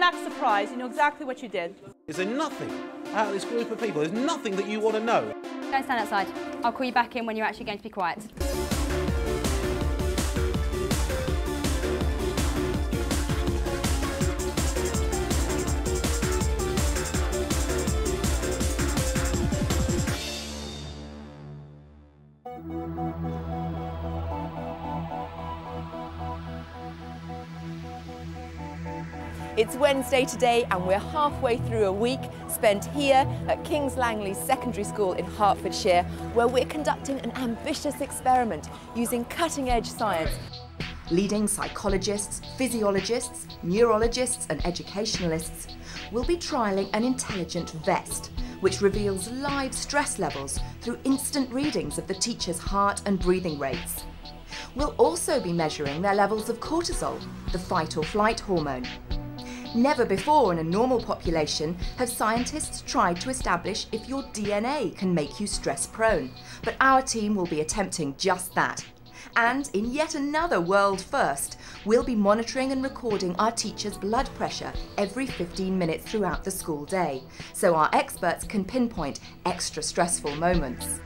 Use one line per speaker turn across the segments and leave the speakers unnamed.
don't act surprised. You know exactly what you did.
Is there nothing out of this group of people? There's nothing that you want to know?
Go and stand outside. I'll call you back in when you're actually going to be quiet.
It's Wednesday today and we're halfway through a week spent here at King's Langley Secondary School in Hertfordshire, where we're conducting an ambitious experiment using cutting-edge science. Leading psychologists, physiologists, neurologists and educationalists will be trialling an intelligent vest which reveals live stress levels through instant readings of the teacher's heart and breathing rates. We'll also be measuring their levels of cortisol, the fight or flight hormone. Never before in a normal population have scientists tried to establish if your DNA can make you stress-prone, but our team will be attempting just that. And in yet another world first, we'll be monitoring and recording our teachers' blood pressure every 15 minutes throughout the school day, so our experts can pinpoint extra stressful moments.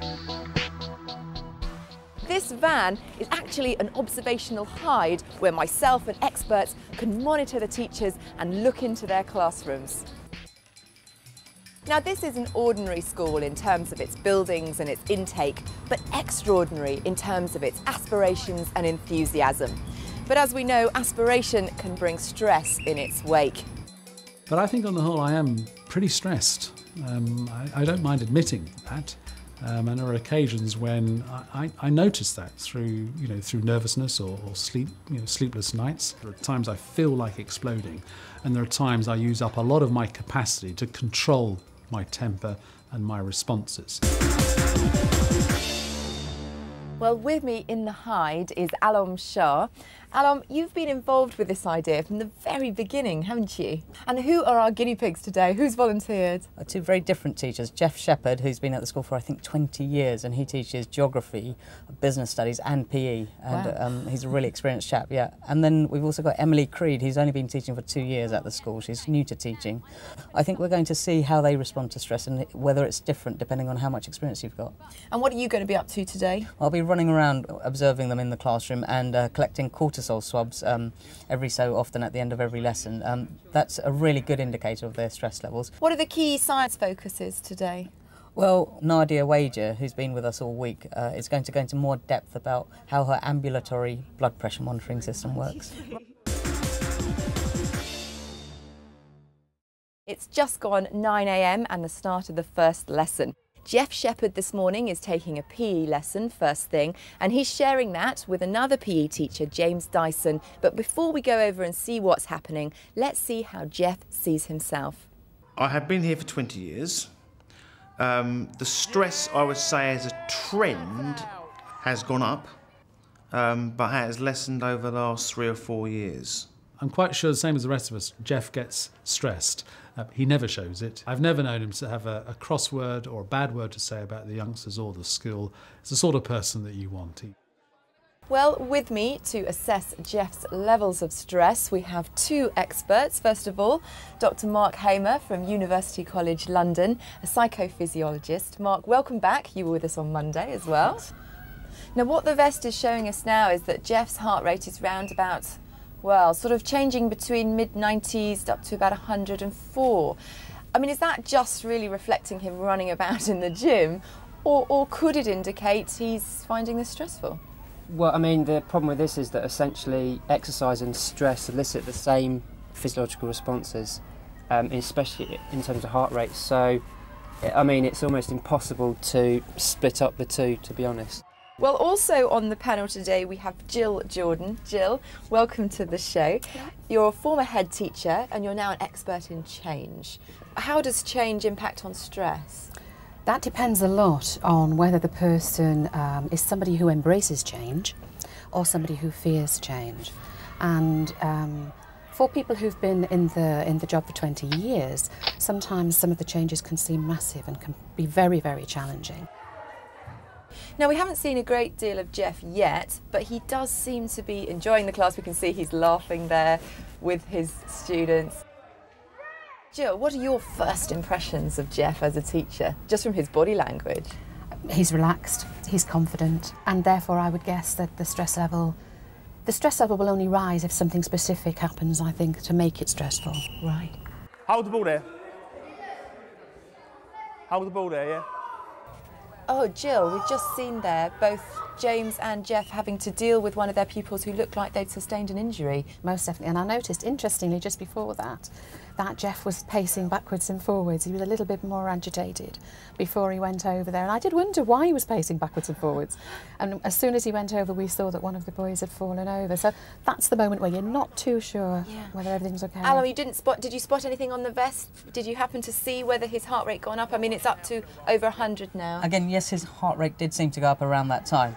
This van is actually an observational hide where myself and experts can monitor the teachers and look into their classrooms. Now, this is an ordinary school in terms of its buildings and its intake, but extraordinary in terms of its aspirations and enthusiasm. But as we know, aspiration can bring stress in its wake.
But I think on the whole I am pretty stressed. I don't mind admitting that. And there are occasions when I notice that through nervousness or sleepless nights. There are times I feel like exploding, and there are times I use up a lot of my capacity to control my temper and my responses.
Well, with me in the hide is Alom Shah. Alom, you've been involved with this idea from the very beginning, haven't you? And who are our guinea pigs today? Who's volunteered?
Two very different teachers. Jeff Shepherd, who's been at the school for I think 20 years, and he teaches geography, business studies and PE, and
wow.
He's a really experienced chap, yeah. And then we've also got Emily Creed, who's only been teaching for 2 years at the school. She's new to teaching. I think we're going to see how they respond to stress and whether it's different depending on how much experience you've got.
And what are you going to be up to today?
I'll be running around observing them in the classroom and collecting cortisol swabs every so often at the end of every lesson. That's a really good indicator of their stress levels.
What are the key science focuses today?
Well, Nadia Wager, who's been with us all week, is going to go into more depth about how her ambulatory blood pressure monitoring system works.
It's just gone 9 AM and the start of the first lesson. Jeff Shepherd this morning is taking a PE lesson first thing, and he's sharing that with another PE teacher, James Dyson. But before we go over and see what's happening, let's see how Jeff sees himself.
I have been here for 20 years. The stress, I would say, as a trend has gone up, but has lessened over the last 3 or 4 years.
I'm quite sure, the same as the rest of us, Jeff gets stressed. He never shows it. I've never known him to have a crossword or a bad word to say about the youngsters or the school. It's the sort of person that you want.
Well, with me to assess Jeff's levels of stress, we have two experts. First of all, Dr. Mark Hamer from University College London, a psychophysiologist. Mark, welcome back. You were with us on Monday as well. Now, what the vest is showing us now is that Jeff's heart rate is round about, well, sort of changing between mid-90s up to about 104. I mean, is that just really reflecting him running about in the gym, or could it indicate he's finding this stressful?
Well, I mean, the problem with this is that essentially exercise and stress elicit the same physiological responses, especially in terms of heart rate. So, I mean, it's almost impossible to split up the two, to be honest.
Well, also on the panel today we have Jill Jordan. Jill, welcome to the show. You're a former head teacher and you're now an expert in change. How does change impact on stress?
That depends a lot on whether the person is somebody who embraces change or somebody who fears change. And for people who've been in the job for 20 years, sometimes some of the changes can seem massive and can be very, very challenging.
Now, we haven't seen a great deal of Jeff yet, but he does seem to be enjoying the class. We can see he's laughing there with his students. Jill, what are your first impressions of Jeff as a teacher, just from his body language?
He's relaxed, he's confident, and therefore I would guess that the stress level will only rise if something specific happens, I think, to make it stressful.
Right.
Hold the ball there. Hold the ball there, yeah?
Oh, Jill, we've just seen there both James and Jeff having to deal with one of their pupils who looked like they'd sustained an injury.
Most definitely, and I noticed, interestingly, just before that Jeff was pacing backwards and forwards. He was a little bit more agitated before he went over there, and I did wonder why he was pacing backwards and forwards. And as soon as he went over, we saw that one of the boys had fallen over. So that's the moment where you're not too sure whether everything's okay.
Alan, did you spot anything on the vest? Did you happen to see whether his heart rate gone up? I mean, it's up to over 100 now.
Again, yes, his heart rate did seem to go up around that time.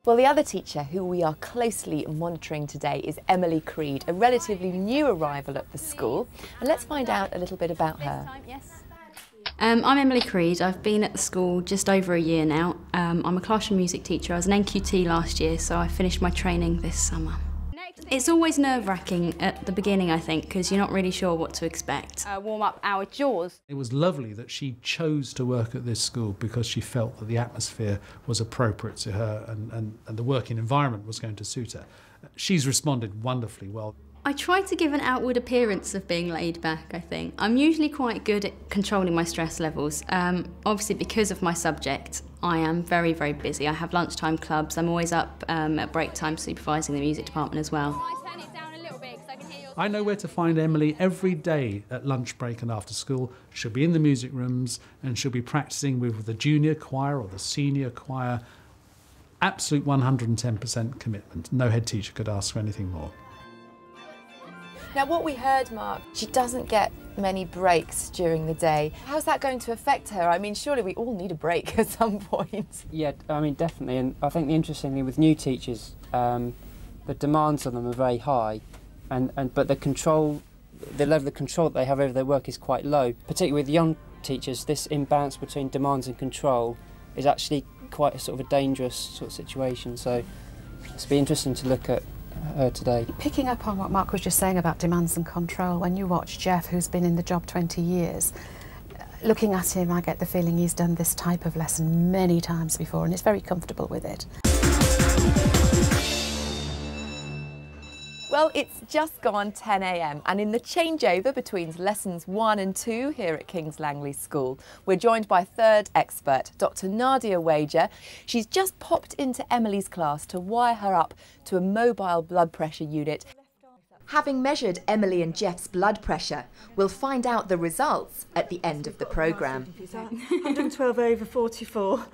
Well, the other teacher who we are closely monitoring today is Emily Creed, a relatively new arrival at the school. And let's find out a little bit about her.
I'm Emily Creed. I've been at the school just over a year now. I'm a classroom music teacher. I was an NQT last year, so I finished my training this summer. It's always nerve-wracking at the beginning, I think, because you're not really sure what to expect.
Warm up our jaws.
It was lovely that she chose to work at this school because she felt that the atmosphere was appropriate to her and the working environment was going to suit her. She's responded wonderfully well.
I try to give an outward appearance of being laid back, I think. I'm usually quite good at controlling my stress levels. Obviously, because of my subject, I am very, very busy. I have lunchtime clubs. I'm always up at break time supervising the music department as well.
I know where to find Emily every day at lunch break and after school. She'll be in the music rooms and she'll be practising with the junior choir or the senior choir. Absolute 110% commitment. No head teacher could ask for anything more.
Now, what we heard, Mark, she doesn't get many breaks during the day. How's that going to affect her? I mean, surely we all need a break at some point.
Yeah, I mean, definitely. And I think the interesting thing with new teachers, the demands on them are very high, but the level of control that they have over their work is quite low. Particularly with young teachers, this imbalance between demands and control is actually quite a sort of a dangerous sort of situation. So it's be interesting to look at her today.
Picking up on what Mark was just saying about demands and control, when you watch Jeff, who's been in the job 20 years, looking at him, I get the feeling he's done this type of lesson many times before and is very comfortable with it.
Well, it's just gone 10 a.m. and in the changeover between lessons 1 and 2 here at King's Langley School, we're joined by third expert, Dr. Nadia Wager. She's just popped into Emily's class to wire her up to a mobile blood pressure unit. Having measured Emily and Jeff's blood pressure, we'll find out the results at the end of the programme.
112/44.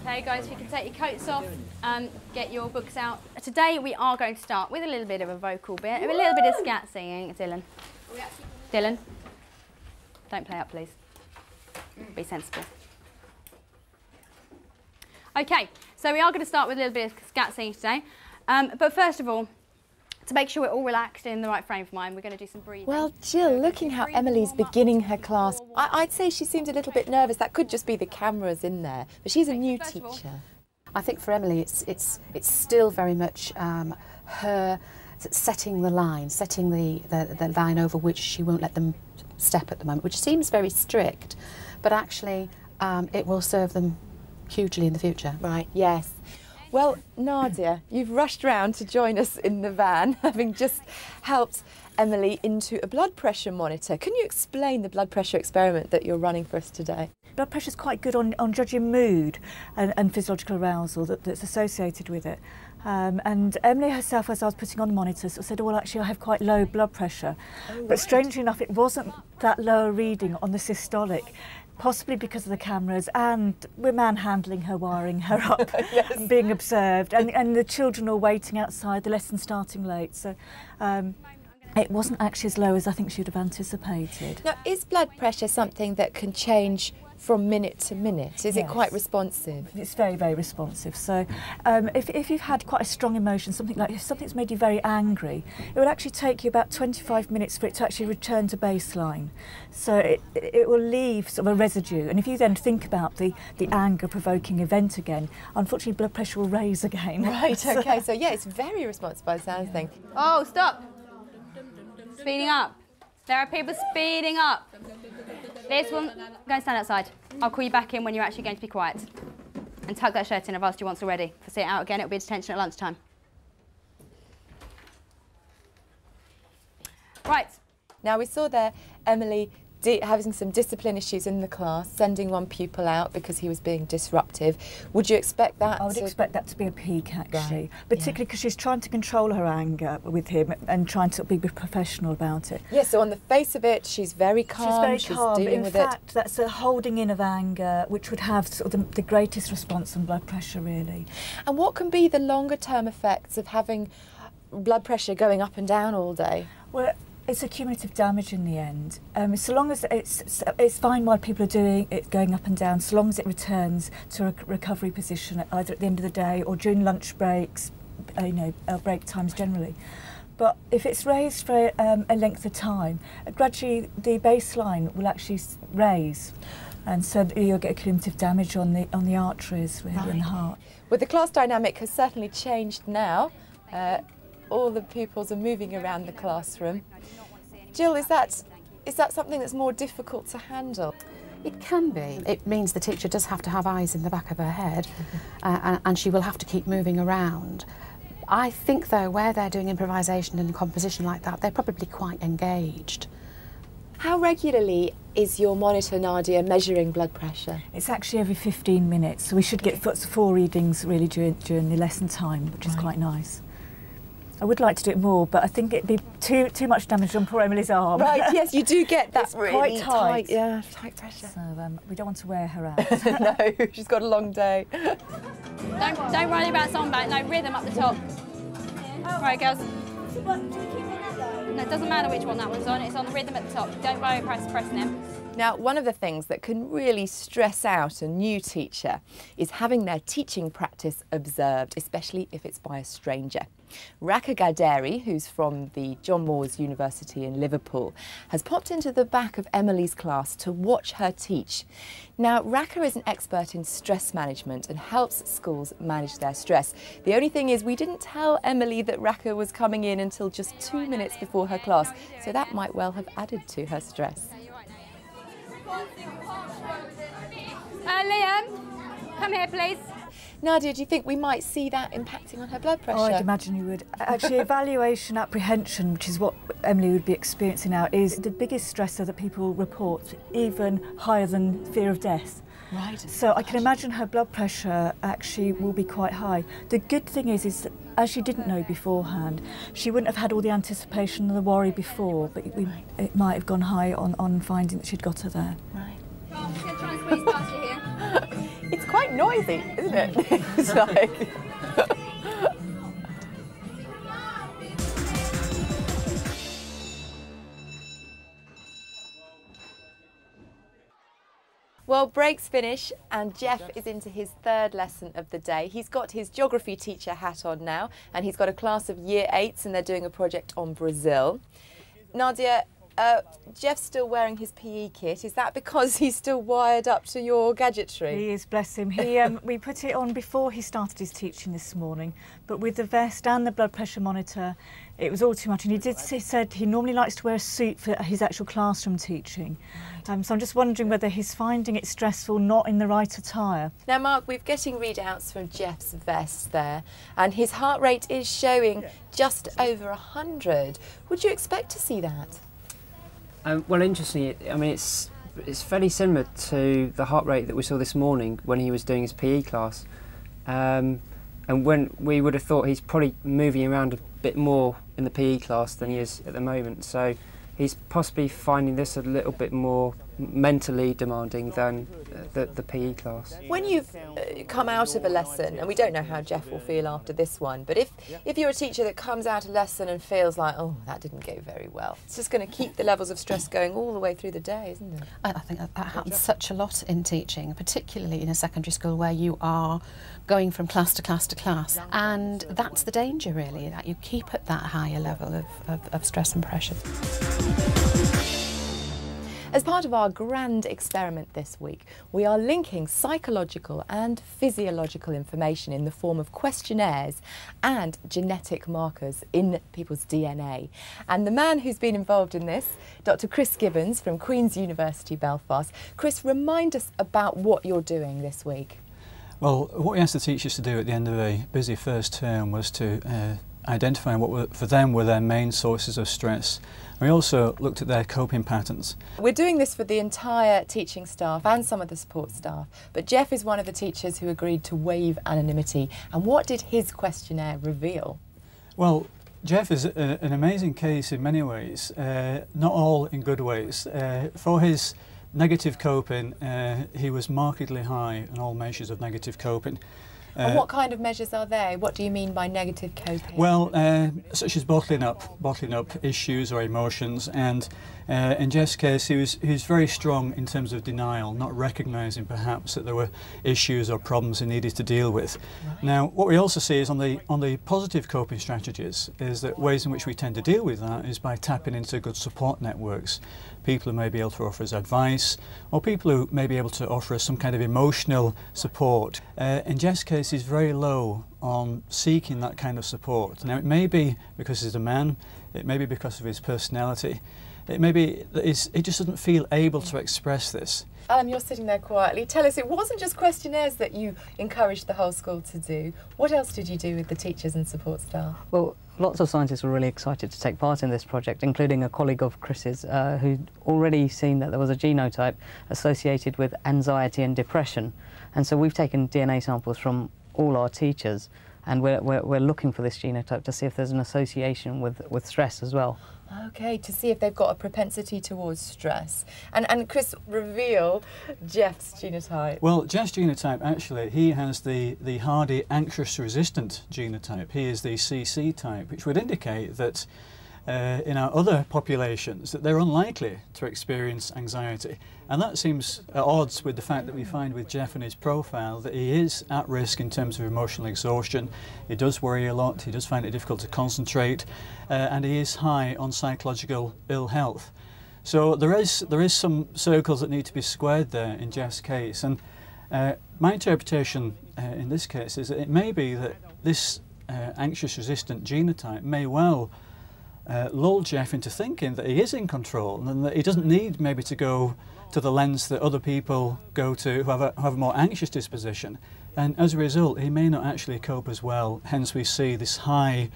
Okay guys, if you can take your coats off and get your books out. Today we are going to start with a little bit of a vocal bit, a little bit of scat singing. Dylan. Dylan, don't play up please. Be sensible. Okay, so we are going to start with a little bit of scat singing today. But first of all, to make sure we're all relaxed in the right frame of mind, we're going to do some breathing.
Well, Jill, looking how Emily's beginning her class, I'd say she seems a little bit nervous. That could just be the cameras in there, but she's a new teacher.
I think for Emily, it's still very much her setting the line, setting the line over which she won't let them step at the moment, which seems very strict, but actually it will serve them hugely in the future.
Right, yes. Well, Nadia, you've rushed round to join us in the van, having just helped Emily into a blood pressure monitor. Can you explain the blood pressure experiment that you're running for us today?
Blood pressure is quite good on judging mood and physiological arousal that's associated with it. And Emily herself, as I was putting on the monitor, sort of said, well, actually, I have quite low blood pressure. Oh, right. But strangely enough, it wasn't that low a reading on the systolic. Possibly because of the cameras, and we're manhandling her, wiring her up, yes. And being observed, and the children are waiting outside, the lesson starting late, so it wasn't actually as low as I think she would have anticipated.
Now, is blood pressure something that can change from minute to minute? Is it quite responsive?
It's very, very responsive. So if you've had quite a strong emotion, something like if something's made you very angry, it will actually take you about 25 minutes for it to actually return to baseline. So it will leave sort of a residue. And if you then think about the anger-provoking event again, unfortunately blood pressure will raise again.
Right, okay. So yeah, it's very responsive by the sounds of things.
Oh, stop. Speeding up. There are people speeding up. This one, go and stand outside. I'll call you back in when you're actually going to be quiet. And tuck that shirt in, I've asked you once already. If I see it out again, it'll be detention at lunchtime. Right.
Now we saw there Emily having some discipline issues in the class, sending one pupil out because he was being disruptive. Would you expect that?
I would expect that to be a peak, actually,
Right,
particularly because she's trying to control her anger with him and trying to be professional about it.
Yeah, so on the face of it, she's very calm.
She's very calm, but
dealing
in
with
fact, that's a holding in of anger, which would have sort of the greatest response on blood pressure, really.
And what can be the longer term effects of having blood pressure going up and down all day?
Well, it's a cumulative damage in the end. So long as it's fine while people are doing it, going up and down, so long as it returns to a recovery position either at the end of the day or during lunch breaks, break times generally. But if it's raised for a length of time, gradually the baseline will actually raise, and so you'll get a cumulative damage on the arteries really in the heart.
Well, the class dynamic has certainly changed now. All the pupils are moving around the classroom. Jill, is that something that's more difficult to handle?
It can be. It means the teacher does have to have eyes in the back of her head, and she will have to keep moving around. I think, though, where they're doing improvisation and composition like that, they're probably quite engaged.
How regularly is your monitor, Nadia, measuring blood pressure?
It's actually every 15 minutes, so we should get 4 readings really during the lesson time, which is quite nice. I would like to do it more, but I think it'd be too much damage on poor Emily's arm.
Right, yes, you do get that.
It's really
quite
tight.
Yeah, tight pressure.
So we don't want to wear her out.
No, she's got a long day.
Don't worry about song back, no, rhythm up the top. Right, girls. No, it doesn't matter which one that one's on, it's on the rhythm at the top. Don't worry about pressing them.
Now, one of the things that can really stress out a new teacher is having their teaching practice observed, especially if it's by a stranger. Raka Gaderi, who's from the John Moores University in Liverpool, has popped into the back of Emily's class to watch her teach. Now, Raka is an expert in stress management and helps schools manage their stress. The only thing is we didn't tell Emily that Raka was coming in until just 2 minutes before her class, so that might well have added to her stress.
Liam, come here, please.
Nadia, do you think we might see that impacting on her blood pressure?
Oh, I'd imagine you would. Actually, evaluation apprehension, which is what Emily would be experiencing now, is the biggest stressor that people report, even higher than fear of death.
Right.
So I can imagine her blood pressure actually will be quite high. The good thing is that as she didn't know beforehand, she wouldn't have had all the anticipation and the worry before, but it might have gone high on finding that she'd got her there.
Right.
I'm just going to try and squeeze past you here.
It's quite noisy, isn't it? It's like... Well, breaks finish and Jeff is into his 3rd lesson of the day. He's got his geography teacher hat on now and he's got a class of year 8s and they're doing a project on Brazil. Nadia, Jeff's still wearing his PE kit. Is that because he's still wired up to your gadgetry?
He is, bless him. We put it on before he started his teaching this morning, but with the vest and the blood pressure monitor, it was all too much. And he said he normally likes to wear a suit for his actual classroom teaching. So I'm just wondering whether he's finding it stressful not in the right attire.
Now, Mark, we're getting readouts from Jeff's vest there, and his heart rate is showing just over 100. Would you expect to see that?
Well, interestingly, I mean, it's fairly similar to the heart rate that we saw this morning when he was doing his PE class. And when we would have thought he's probably moving around a bit more in the PE class than he is at the moment. So he's possibly finding this a little bit more mentally demanding than the PE class.
When you've come out of a lesson, and we don't know how Jeff will feel after this one, but if you're a teacher that comes out of a lesson and feels like, oh, that didn't go very well, it's just going to keep the levels of stress going all the way through the day, isn't it?
I think that happens such a lot in teaching, particularly in a secondary school where you are going from class to class to class, and that's the danger really, that you keep at that higher level of stress and pressure.
As part of our grand experiment this week, we are linking psychological and physiological information in the form of questionnaires and genetic markers in people's DNA. And the man who's been involved in this, Dr. Chris Gibbons from Queen's University Belfast. Chris, remind us about what you're doing this week.
Well, what we asked the teachers to do at the end of a busy first term was to identify what for them were their main sources of stress. We also looked at their coping patterns.
We're doing this for the entire teaching staff and some of the support staff, but Jeff is one of the teachers who agreed to waive anonymity. And what did his questionnaire reveal?
Well, Jeff is an amazing case in many ways, not all in good ways. For his negative coping, he was markedly high in all measures of negative coping.
And what kind of measures are they? What do you mean by negative coping?
Well, such as bottling up issues or emotions, and in Jeff's case, he was very strong in terms of denial, not recognising perhaps that there were issues or problems he needed to deal with. Right. Now, what we also see is on the positive coping strategies is that ways in which we tend to deal with that is by tapping into good support networks. People who may be able to offer us advice, or people who may be able to offer us some kind of emotional support. In Jeff's case, he's very low on seeking that kind of support. Now, it may be because he's a man, it may be because of his personality, it may be that he just doesn't feel able to express this.
Alan, you're sitting there quietly. Tell us, it wasn't just questionnaires that you encouraged the whole school to do. What else did you do with the teachers and support staff?
Well, lots of scientists were really excited to take part in this project, including a colleague of Chris's who'd already seen that there was a genotype associated with anxiety and depression. And so we've taken DNA samples from all our teachers, and we're looking for this genotype to see if there's an association with stress as well.
Okay, to see if they've got a propensity towards stress. And Chris, reveal Jeff's genotype.
Well, Jeff's genotype, actually, he has the hardy anxious resistant genotype. He is the CC type, which would indicate that in our other populations that they're unlikely to experience anxiety. And that seems at odds with the fact that we find with Jeff and his profile that he is at risk in terms of emotional exhaustion. He does worry a lot, he does find it difficult to concentrate, and he is high on psychological ill health. So there is some circles that need to be squared there in Jeff's case. And my interpretation in this case is that it may be that this anxious resistant genotype may well lull Jeff into thinking that he is in control and that he doesn't need maybe to go to the lens that other people go to who have a more anxious disposition. And as a result, he may not actually cope as well. Hence we see this high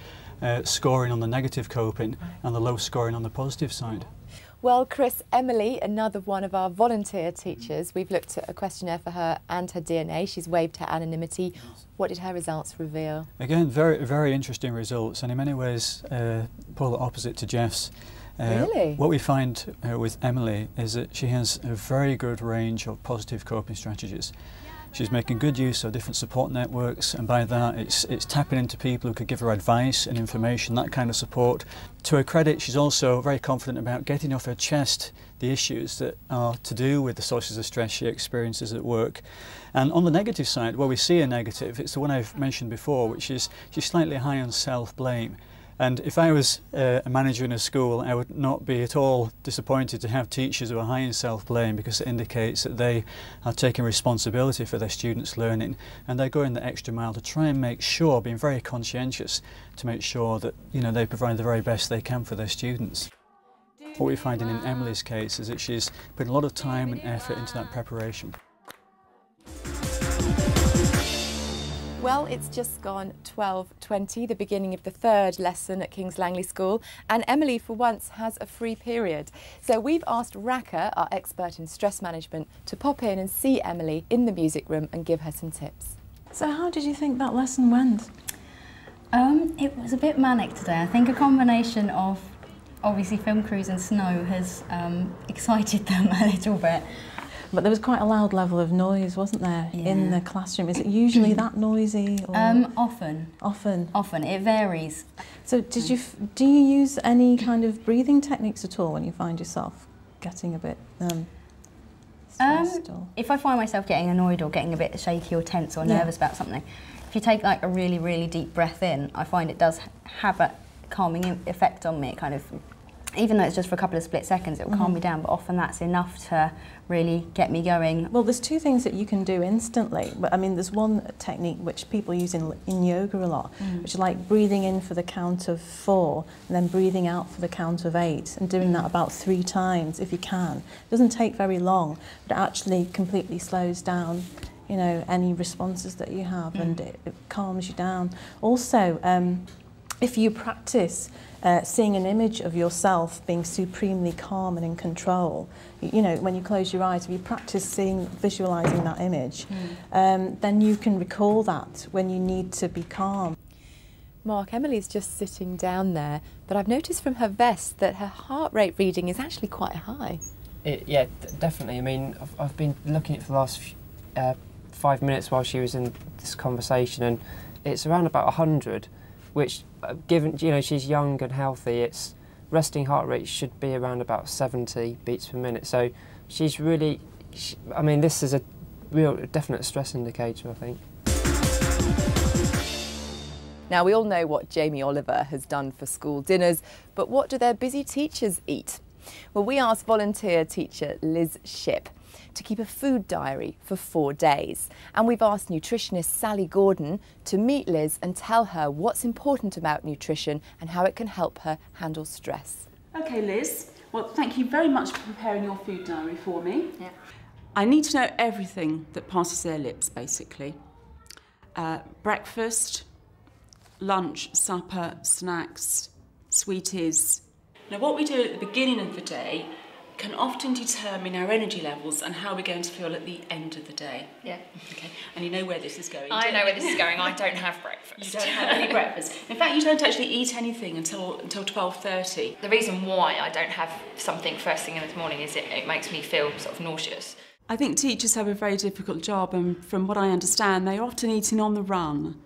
scoring on the negative coping and the low scoring on the positive side.
Well, Chris, Emily, another one of our volunteer teachers, we've looked at a questionnaire for her and her DNA. She's waived her anonymity. What did her results reveal?
Again, very, very interesting results, and in many ways polar opposite to Jeff's.
Really?
What we find with Emily is that she has a very good range of positive coping strategies. She's making good use of different support networks, and by that it's tapping into people who could give her advice and information, that kind of support. To her credit, she's also very confident about getting off her chest the issues that are to do with the sources of stress she experiences at work. And on the negative side, where we see a negative, it's the one I've mentioned before, which is she's slightly high on self-blame. And if I was a manager in a school, I would not be at all disappointed to have teachers who are high in self-blame, because it indicates that they are taking responsibility for their students' learning, and they're going the extra mile to try and make sure, being very conscientious, to make sure that they provide the very best they can for their students. What we're finding in Emily's case is that she's put a lot of time and effort into that preparation.
Well, it's just gone 12:20, the beginning of the third lesson at King's Langley School, and Emily, for once, has a free period. So we've asked Raka, our expert in stress management, to pop in and see Emily in the music room and give her some tips.
So how did you think that lesson went?
It was a bit manic today. I think a combination of Obviously film crews and snow has excited them a little bit.
But there was quite a loud level of noise, wasn't there, in the classroom? Is it usually that noisy? Or?
Often.
Often?
Often, it varies.
So do you use any kind of breathing techniques at all when you find yourself getting a bit stressed?
If I find myself getting annoyed or getting a bit shaky or tense or nervous about something, if you take like a really, really deep breath in, I find it does have a calming effect on me. It kind of, even though it's just for a couple of split seconds, it will calm me down, but often that's enough to really get me going.
Well, there's two things that you can do instantly. But I mean, there's one technique which people use in yoga a lot, which is like breathing in for the count of 4 and then breathing out for the count of 8 and doing that about 3 times if you can. It doesn't take very long, but it actually completely slows down, you know, any responses that you have, and it calms you down. Also, if you practice seeing an image of yourself being supremely calm and in control, you know, when you close your eyes, if you practice visualising that image, then you can recall that when you need to be calm.
Mark, Emily's just sitting down there, but I've noticed from her vest that her heart rate reading is actually quite high.
Yeah, definitely. I mean, I've been looking at it for the last 5 minutes while she was in this conversation, and it's around about 100, which, given, you know, she's young and healthy, its resting heart rate should be around about 70 beats per minute. So she's really, I mean, this is a real definite stress indicator, I think.
Now, we all know what Jamie Oliver has done for school dinners, but what do their busy teachers eat? Well, we asked volunteer teacher Liz Shipp to keep a food diary for 4 days. And we've asked nutritionist Sally Gordon to meet Liz and tell her what's important about nutrition and how it can help her handle stress.
OK, Liz, well, thank you very much for preparing your food diary for me.
Yeah.
I need to know everything that passes their lips, basically. Breakfast, lunch, supper, snacks, sweeties. Now, what we do at the beginning of the day can often determine our energy levels and how we're going to feel at the end of the day.
Yeah.
Okay. And you know where this is going.
I know where this is going. I don't have breakfast.
You don't have any breakfast. In fact, you don't actually eat anything until 12:30.
The reason why I don't have something first thing in the morning is it makes me feel sort of nauseous.
I think teachers have a very difficult job, and from what I understand, they're often eating on the run.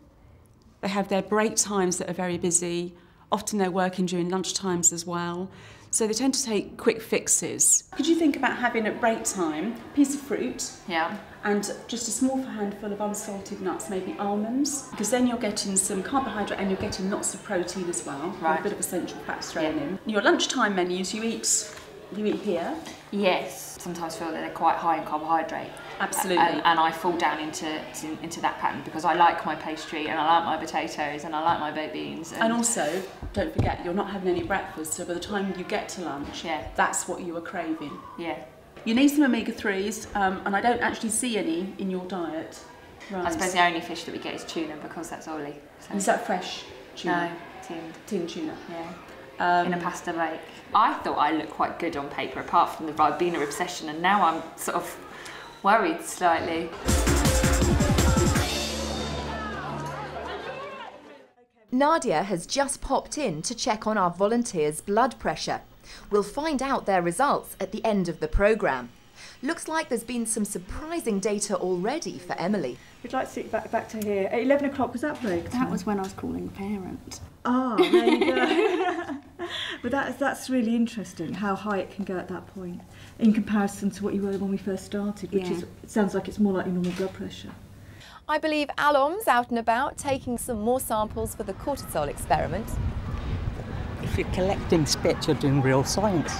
They have their break times that are very busy. Often they're working during lunch times as well. So they tend to take quick fixes. Could you think about having at break time a piece of fruit?
Yeah.
And just a small handful of unsalted nuts, maybe almonds, because then you're getting some carbohydrate and you're getting lots of protein as well.
Right.
A bit of essential fats thrown in. Your lunchtime menus, you eat here?
Yes. Sometimes feel that they're quite high in carbohydrate.
Absolutely.
And I fall down into that pattern because I like my pastry and I like my potatoes and I like my baked beans.
And also, don't forget, you're not having any breakfast, so by the time you get to lunch, that's what you are craving.
Yeah.
You need some omega-3s, and I don't actually see any in your diet. Right.
I suppose the only fish that we get is tuna because that's oily. So.
Is that fresh tuna?
No, tinned.
Tinned tuna.
Yeah. In a pasta bake. I thought I looked quite good on paper, apart from the Ribena obsession, and now I'm sort of worried slightly.
Nadia has just popped in to check on our volunteers' blood pressure. We'll find out their results at the end of the programme. Looks like there's been some surprising data already for Emily.
We'd like to sit back to here. At 11 o'clock, was that break time?
That was when I was calling a parent.
Ah, there you go. But that's really interesting, how high it can go at that point, in comparison to what you were when we first started, which is, it sounds like it's more like your normal blood pressure.
I believe Alom's out and about taking some more samples for the cortisol experiment.
If you're collecting spit, you're doing real science.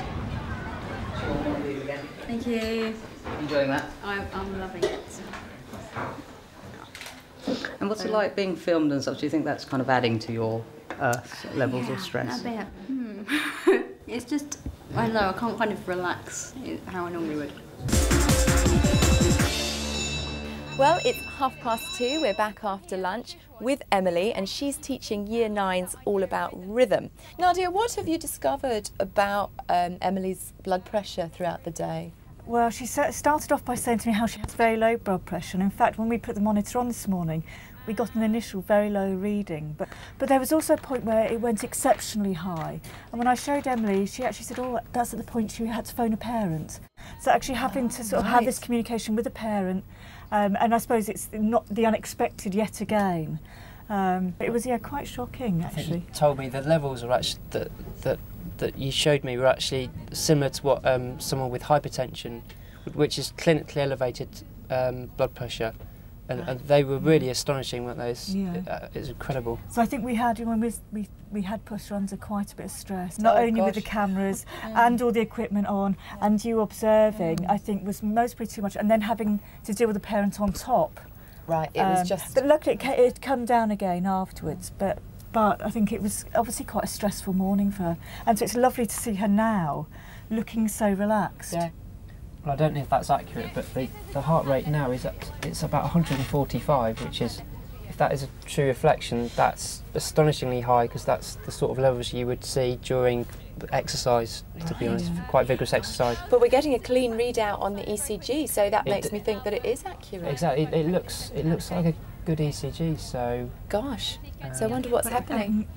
Thank you.
Enjoying that?
I'm loving it.
And what's it like being filmed and such? Do you think that's kind of adding to your levels of stress?
A bit. It's just, I don't know, I can't kind of relax how I normally would.
Well, it's 2:30. We're back after lunch with Emily, and she's teaching Year 9s all about rhythm. Nadia, what have you discovered about Emily's blood pressure throughout the day?
Well, she started off by saying to me how she has very low blood pressure, and in fact when we put the monitor on this morning we got an initial very low reading, but there was also a point where it went exceptionally high, and when I showed Emily she actually said, oh, that's at the point she had to phone a parent. So actually having to sort of have this communication with a parent, and I suppose it's not the unexpected yet again. But it was, yeah, quite shocking actually.
I think you told me the levels are actually that you showed me were actually similar to what someone with hypertension, which is clinically elevated blood pressure, and they were really astonishing, weren't they? It's incredible.
So I think we had, when we had put her under quite a bit of stress, not only with the cameras and all the equipment on, and you observing, I think was mostly too much, and then having to deal with the parent on top.
Right, it was just...
But luckily it had come down again afterwards, but I think it was obviously quite a stressful morning for her. And so it's lovely to see her now looking so relaxed.
Yeah. Well, I don't know if that's accurate, but the heart rate now is it's about 145, which is, if that is a true reflection, that's astonishingly high, because that's the sort of levels you would see during exercise, to be honest, quite vigorous exercise.
But we're getting a clean readout on the ECG, so that makes me think that it is accurate.
Exactly, it looks like a good ECG, so...
Gosh, so I wonder what's happening.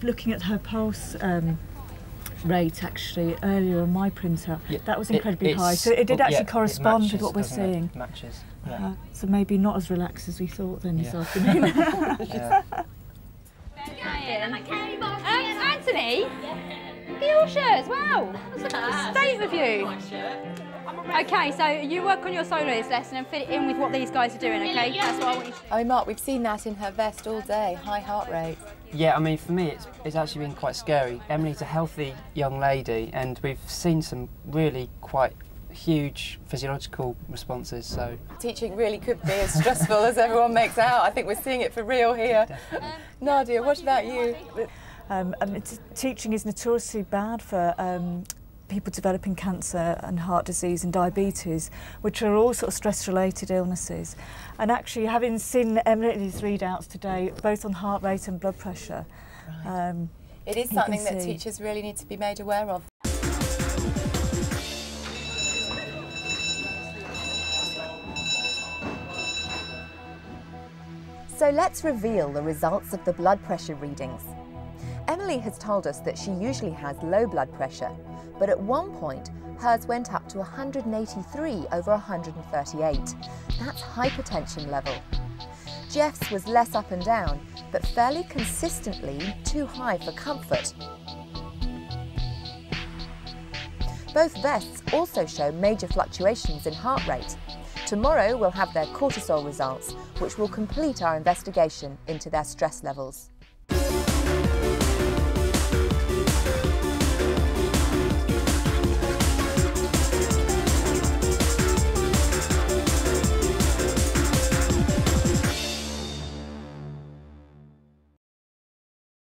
Looking at her pulse rate actually earlier on my printout, that was incredibly high, so it did actually correspond
matches,
with what we're seeing.
It matches, yeah.
So maybe not as relaxed as we thought then this afternoon.
Anthony, your shirts, wow, what's the state with you? Okay, so you work on your soloist lesson and fit it in with what these guys are doing, okay? That's what I want you to do.
I mean, Mark, we've seen that in her vest all day, high heart rate.
Yeah, I mean, for me, it's actually been quite scary. Emily's a healthy young lady, and we've seen some really quite huge physiological responses, so...
Teaching really could be as stressful as everyone makes out. I think we're seeing it for real here. Nadia, what about you?
Teaching is notoriously bad for people developing cancer and heart disease and diabetes, which are all sort of stress-related illnesses. And actually, having seen Emily's readouts today, both on heart rate and blood pressure,
it is something that teachers really need to be made aware of. So let's reveal the results of the blood pressure readings. Emily has told us that she usually has low blood pressure, but at one point hers went up to 183 over 138. That's hypertension level. Jeff's was less up and down, but fairly consistently too high for comfort. Both vests also show major fluctuations in heart rate. Tomorrow we'll have their cortisol results, which will complete our investigation into their stress levels.